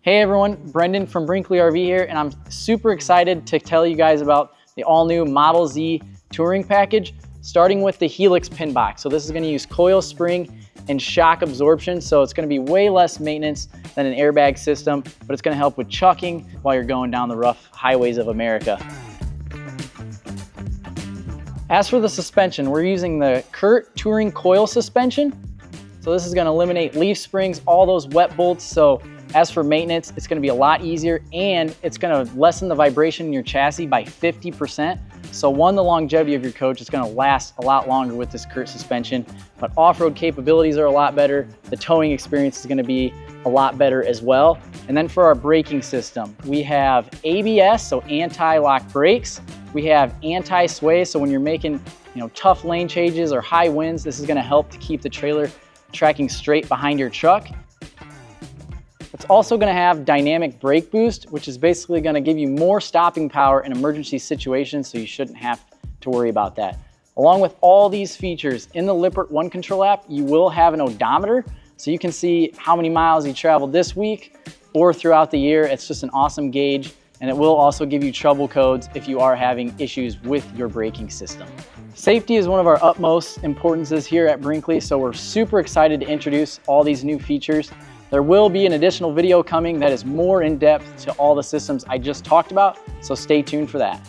Hey everyone, Brendan from Brinkley RV here, and I'm super excited to tell you guys about the all-new Model Z touring package, starting with the Helux pin box. So this is going to use coil spring and shock absorption, so it's going to be way less maintenance than an airbag system, but it's going to help with chucking while you're going down the rough highways of America. As for the suspension, we're using the Curt Touring Coil Suspension. So this is going to eliminate leaf springs, all those wet bolts. So as for maintenance, it's going to be a lot easier, and it's going to lessen the vibration in your chassis by 50%. So one, the longevity of your coach is going to last a lot longer with this Curt suspension, but off-road capabilities are a lot better. The towing experience is going to be a lot better as well. And then for our braking system, we have ABS, so anti-lock brakes. We have anti-sway, so when you're making tough lane changes or high winds, this is going to help to keep the trailer tracking straight behind your truck. It's also going to have dynamic brake boost, which is basically going to give you more stopping power in emergency situations, so you shouldn't have to worry about that. Along with all these features, in the Lippert One Control app, you will have an odometer, so you can see how many miles you traveled this week or throughout the year. It's just an awesome gauge, and it will also give you trouble codes if you are having issues with your braking system. Safety is one of our utmost importances here at Brinkley, so we're super excited to introduce all these new features. There will be an additional video coming that is more in depth to all the systems I just talked about, so stay tuned for that.